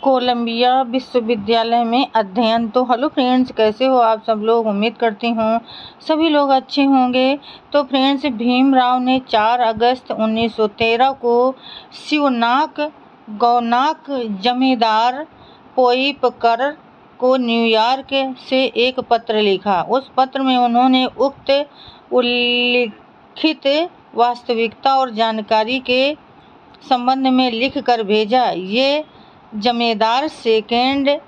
Colombia विश्वविद्यालय में अध्ययन। तो हेलो फ्रेंड्स, कैसे हो आप सब लोग। उम्मीद करती हूँ सभी लोग अच्छे होंगे। तो फ्रेंड्स, भीमराव ने 4 अगस्त 1913 को शिवनाक गौनाक जमींदार पोइपकर को न्यूयॉर्क से एक पत्र लिखा। उस पत्र में उन्होंने उक्त उल्लिखित वास्तविकता और जानकारी के संबंध में लिख कर भेजा। ये जमींदार सेकेंड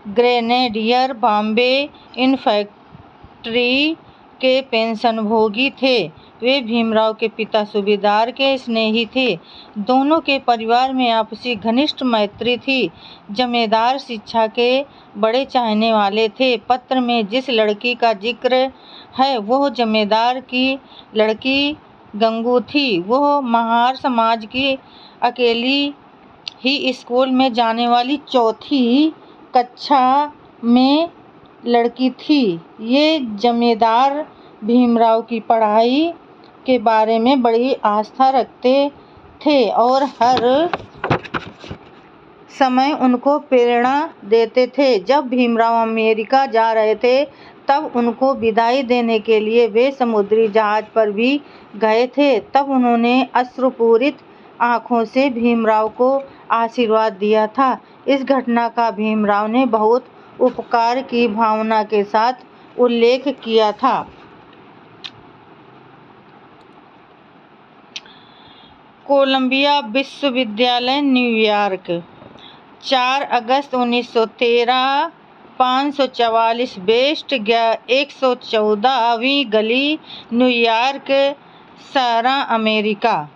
ग्रेनेडियर बॉम्बे इन्फैंट्री के पेंशनभोगी थे। वे भीमराव के पिता सूबेदार के स्नेही थे। दोनों के परिवार में आपसी घनिष्ठ मैत्री थी। जमींदार शिक्षा के बड़े चाहने वाले थे। पत्र में जिस लड़की का जिक्र है वह जमींदार की लड़की गंगू थी। वह महार समाज की अकेली ही स्कूल में जाने वाली 4वीं कक्षा में लड़की थी। ये जमींदार भीमराव की पढ़ाई के बारे में बड़ी आस्था रखते थे और हर समय उनको प्रेरणा देते थे। जब भीमराव अमेरिका जा रहे थे तब उनको विदाई देने के लिए वे समुद्री जहाज पर भी गए थे। तब उन्होंने अश्रुपूरित आंखों से भीमराव को आशीर्वाद दिया था। इस घटना का भीमराव ने बहुत उपकार की भावना के साथ उल्लेख किया था। कोलंबिया विश्वविद्यालय न्यूयॉर्क, 4 अगस्त 1913, 544 वेस्ट 114वीं गली, न्यूयॉर्क शहर, अमेरिका।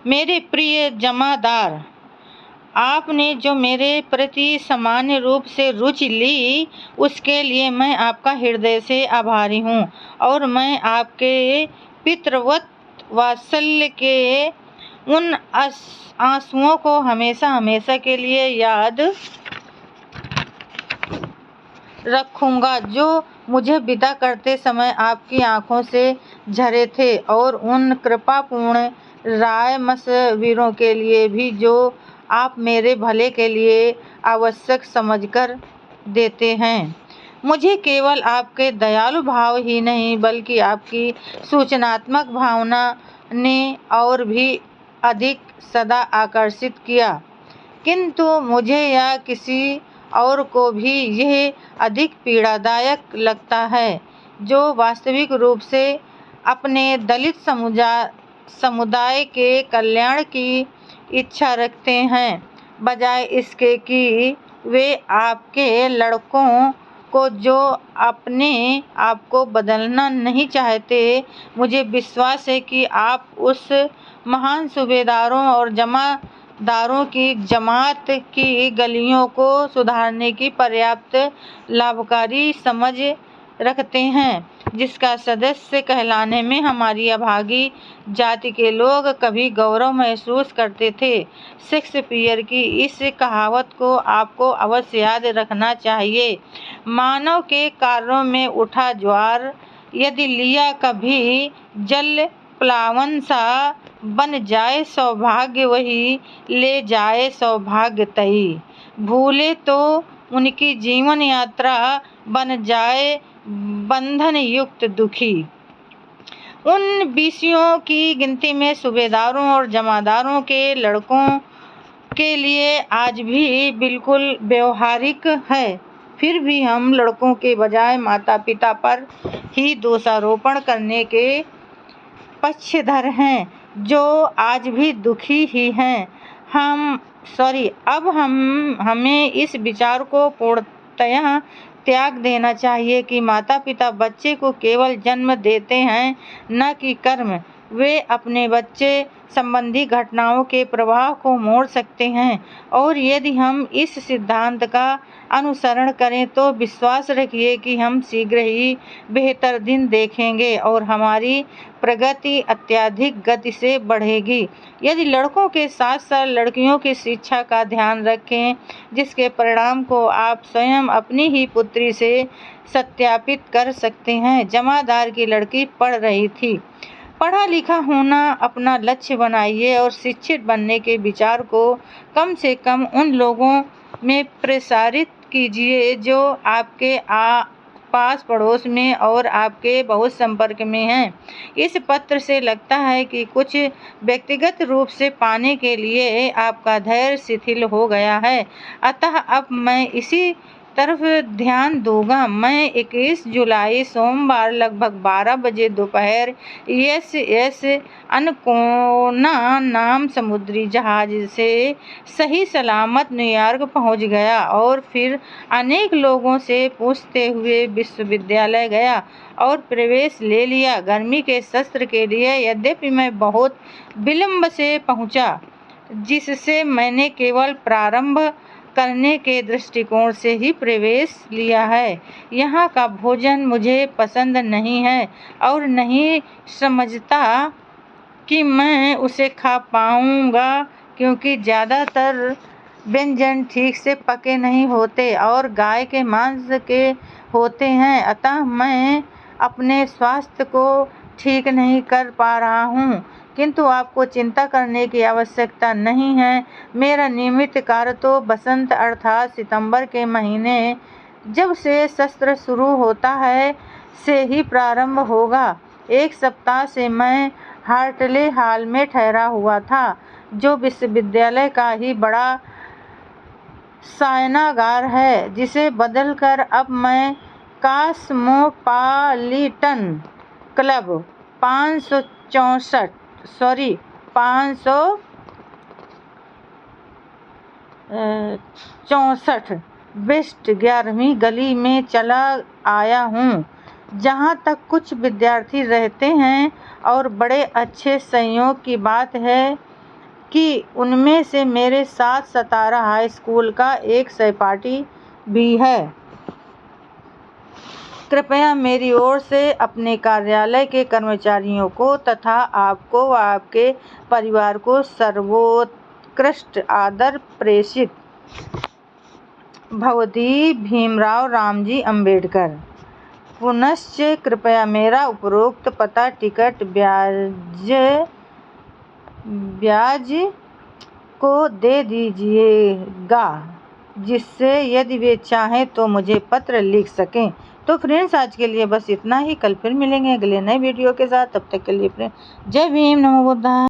मेरे प्रिय जमादार, आपने जो मेरे प्रति सामान्य रूप से रुचि ली उसके लिए मैं आपका हृदय से आभारी हूँ और मैं आपके पितृवत वात्सल्य के उन आंसुओं को हमेशा हमेशा के लिए याद रखूंगा जो मुझे विदा करते समय आपकी आंखों से झरे थे, और उन कृपापूर्ण राय मशविरों के लिए भी जो आप मेरे भले के लिए आवश्यक समझकर देते हैं। मुझे केवल आपके दयालु भाव ही नहीं बल्कि आपकी सूचनात्मक भावना ने और भी अधिक सदा आकर्षित किया, किंतु मुझे या किसी और को भी यह अधिक पीड़ादायक लगता है जो वास्तविक रूप से अपने दलित समुदाय के कल्याण की इच्छा रखते हैं, बजाय इसके कि वे आपके लड़कों को जो अपने आप को बदलना नहीं चाहते। मुझे विश्वास है कि आप उस महान सूबेदारों और जमादारों की जमात की गलियों को सुधारने की पर्याप्त लाभकारी समझ रखते हैं, जिसका सदस्य कहलाने में हमारी अभागी जाति के लोग कभी गौरव महसूस करते थे। शेक्सपियर की इस कहावत को आपको अवश्य याद रखना चाहिए। मानव के कार्यों में उठा ज्वार यदि लिया कभी जल प्लावन सा बन जाए सौभाग्य वही ले जाए सौभाग्य तही। भूले तो उनकी जीवन यात्रा बन जाए बंधन युक्त दुखी। उन विषयों की गिनती में सूबेदारों और जमादारों के लड़कों के लिए आज भी बिल्कुल व्यवहारिक है। फिर भी हम लड़कों के बजाय माता पिता पर ही दोषारोपण करने के पक्षधर हैं, जो आज भी दुखी ही हैं। अब हमें इस विचार को पूर्णतः त्याग देना चाहिए कि माता पिता बच्चे को केवल जन्म देते हैं, न कि कर्म। वे अपने बच्चे संबंधी घटनाओं के प्रवाह को मोड़ सकते हैं, और यदि हम इस सिद्धांत का अनुसरण करें तो विश्वास रखिए कि हम शीघ्र ही बेहतर दिन देखेंगे और हमारी प्रगति अत्यधिक गति से बढ़ेगी। यदि लड़कों के साथ साथ लड़कियों की शिक्षा का ध्यान रखें, जिसके परिणाम को आप स्वयं अपनी ही पुत्री से सत्यापित कर सकते हैं। जमादार की लड़की पढ़ रही थी। पढ़ा लिखा होना अपना लक्ष्य बनाइए और शिक्षित बनने के विचार को कम से कम उन लोगों में प्रसारित कीजिए जो आपके पास पड़ोस में और आपके बहुत संपर्क में हैं। इस पत्र से लगता है कि कुछ व्यक्तिगत रूप से पाने के लिए आपका धैर्य शिथिल हो गया है, अतः अब मैं इसी तरफ ध्यान दूंगा। मैं 21 जुलाई सोमवार लगभग 12 बजे दोपहर SS अनकोना नाम समुद्री जहाज से सही सलामत न्यूयॉर्क पहुंच गया और फिर अनेक लोगों से पूछते हुए विश्वविद्यालय गया और प्रवेश ले लिया। गर्मी के सत्र के लिए यद्यपि मैं बहुत विलंब से पहुंचा, जिससे मैंने केवल प्रारंभ करने के दृष्टिकोण से ही प्रवेश लिया है। यहाँ का भोजन मुझे पसंद नहीं है और नहीं समझता कि मैं उसे खा पाऊँगा, क्योंकि ज़्यादातर व्यंजन ठीक से पके नहीं होते और गाय के मांस के होते हैं, अतः मैं अपने स्वास्थ्य को ठीक नहीं कर पा रहा हूँ। किंतु आपको चिंता करने की आवश्यकता नहीं है। मेरा नियमित कार्य तो बसंत अर्थात सितंबर के महीने जब से सत्र शुरू होता है से ही प्रारंभ होगा। एक सप्ताह से मैं हार्टले हॉल में ठहरा हुआ था, जो विश्वविद्यालय का ही बड़ा शयनागार है, जिसे बदलकर अब मैं कॉस्मोपॉलिटन क्लब 564 वेस्ट 11वीं गली में चला आया हूँ, जहाँ तक कुछ विद्यार्थी रहते हैं, और बड़े अच्छे संयोग की बात है कि उनमें से मेरे साथ सतारा हाई स्कूल का एक सहपाठी भी है। कृपया मेरी ओर से अपने कार्यालय के कर्मचारियों को तथा आपको व आपके परिवार को सर्वोत्कृष्ट आदर प्रेषित। भवती भीमराव रामजी अम्बेडकर। पुनश्च कृपया मेरा उपरोक्त पता टिकट ब्याज को दे दीजिएगा, जिससे यदि वे चाहें तो मुझे पत्र लिख सकें। तो फ्रेंड्स, आज के लिए बस इतना ही। कल फिर मिलेंगे अगले नए वीडियो के साथ। तब तक के लिए फ्रेंड्स, जय भीम, नमो बुद्धाय।